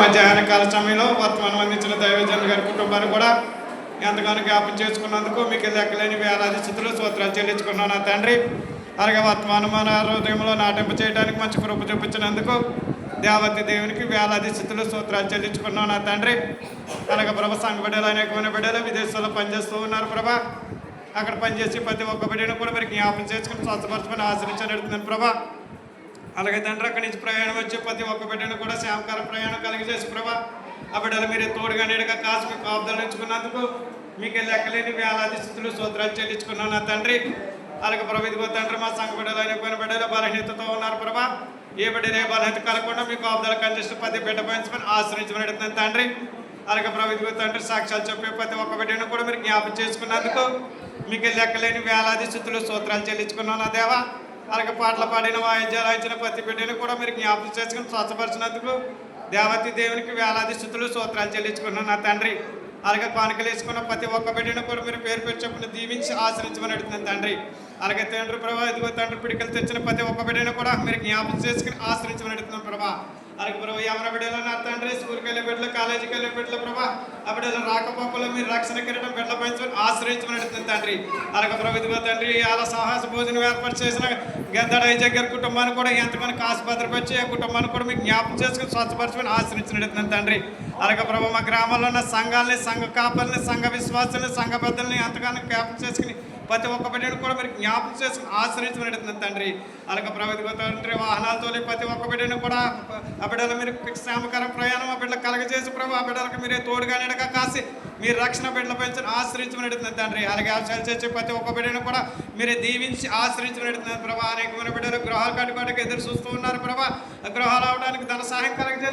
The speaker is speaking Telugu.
మధ్యాహ్న కాల సమయంలో వర్తమానం అందించిన దైవజనులు గారి కుటుంబాన్ని కూడా ఎంతగానో జ్ఞాపం చేసుకున్నందుకు మీకు లెక్కలేని వేలాది స్థితులు స్తోత్రాలు చెల్లించుకున్నాను నా తండ్రి. అలాగే వర్తమానం మన హృదయంలో నాటింప చేయడానికి మంచి కృప చూపించినందుకు దేవతి దేవునికి వేలాది స్థితులు స్తోత్రాలు చెల్లించుకున్నాను నా తండ్రి. అలాగే ప్రభా సంఘ బిడ్డలు అనేకమైన బిడ్డలు విదేశాల్లో పనిచేస్తూ ఉన్నారు ప్రభా. అక్కడ పనిచేసి ప్రతి ఒక్క బిడ్డను కూడా మరి జ్ఞాపం చేసుకుని స్వస్థపరచుకొని ఆశ్రయించబడుతున్నాను ప్రభా. అలాగే తండ్రి అక్కడి నుంచి ప్రయాణం వచ్చి ప్రతి ఒక్క బిడ్డను కూడా శ్యామకార ప్రయాణం కలిగజేసి ప్రభా ఆ బిడ్డలు మీరు తోడుగా నీడగా కాసి మీకు కాపుదలు ఉంచుకున్నందుకు మీకు లెక్కలేని వేలాది స్థితులు స్తోత్రాలు చెల్లించుకున్నాను నా తండ్రి. అలాగే ప్రభు ఇదిగో తండ్రి మా సంఘ బిడ్డలు అయిన బిడ్డలు బలహీనతతో ఉన్నారు ప్రభా. ఏ బిడ్డలు ఏ బలహీనత కలగకుండా మీకు కాపుదల కండిస్తూ ప్రతి బిడ్డ పెంచుకొని ఆశ్రయించబడుతున్నాను తండ్రి. అలాగే ప్రభు ఇదిగో తండ్రి సాక్ష్యాలు చెప్పే ప్రతి ఒక్క బిడ్డను కూడా మీరు జ్ఞాపం చేసుకున్నందుకు మీకు లెక్కలేని వేలాది స్థితులు స్తోత్రాలు చెల్లించుకున్నాను నా దేవా. అలాగే పాటలు పాడిన వాయిద్యాలు ఇచ్చిన ప్రతి బిడ్డను కూడా మీరు జ్ఞాపకం చేసుకుని స్వచ్ఛపరిచినందుకు దేవతి దేవునికి వేలాది స్థుతులు స్తోత్రాలు చెల్లించుకున్నాను నా తండ్రి. అలాగే కానుకలు వేసుకున్న ప్రతి ఒక్క బిడ్డను కూడా మీరు పేరు పేరు చెప్పుకుని దీవించి ఆశ్రయించమని అడుగుతున్నాను తండ్రి. అలాగే తండ్రి ప్రభా ఇదిగో తండ్రి పిడికలు తెచ్చిన ప్రతి ఒక్క బిడ్డను కూడా మీరు జ్ఞాపకం చేసుకుని ఆశ్రయించమని అడుగుతున్నాను ప్రభా. అలాగే ప్రభు ఎవరి బిడ్డలు నా తండ్రి స్కూల్కి వెళ్ళే బిడ్డలు కాలేజీకి వెళ్ళే బిడ్డలు ప్రభా ఆ బిడ్డలు రాకపోకలో మీరు రక్షణ కిరీటం బిడ్డల పెంచుకొని ఆశ్రయించమని అడుగుతుంది తండ్రి. అలాగే ప్రభు ఇదిగో తండ్రి అలా సాహస భోజనం ఏర్పాటు చేసిన గద్దడ గారి కుటుంబాన్ని కూడా ఎంతమంది ఆసుపత్రికి వచ్చి ఆ కుటుంబాన్ని కూడా మీకు జ్ఞాపకం చేసుకుని స్వచ్ఛపరచుకొని ఆశ్రయించని అడుగుతుంది తండ్రి. అలాగే ప్రభు మా గ్రామాల్లో ఉన్న సంఘాలని సంఘ కాపల్ని సంఘ విశ్వాసాలని సంఘ పెద్దల్ని ఎంతగానో జ్ఞాపకం చేసుకుని ప్రతి ఒక్క బిడ్డను కూడా మీరు జ్ఞాపకం చేసుకుని ఆశ్రయించమని అడుగుతుంది తండ్రి. అలాగే ప్రభు ఇదిగో తండ్రి వాహనాలతో ప్రతి ఒక్క బిడ్డను కూడా ఆ బిడ్డలు మీరు శ్యామకర ప్రయాణం ఆ బిడ్డలు కలగజేసి ప్రభు ఆ బిడ్డలకు మీరే తోడుగా నీడగా కాసి మీరు రక్షణ బిడ్డల పెంచుని ఆశ్రయించమని అడుగుతుంది తండ్రి. అలాగే ఆశయాలు చేసే ప్రతి ఒక్క బిడ్డను కూడా మీరే దీవించి ఆశ్రయించమని అడుగుతున్నారు ప్రభా. అనేకమైన బిడ్డలు గృహాలు కట్టుకోవడానికి ఎదురు చూస్తూ ఉన్నారు ప్రభా. గృహాలు అవడానికి ధన సహాయం కలగజేసి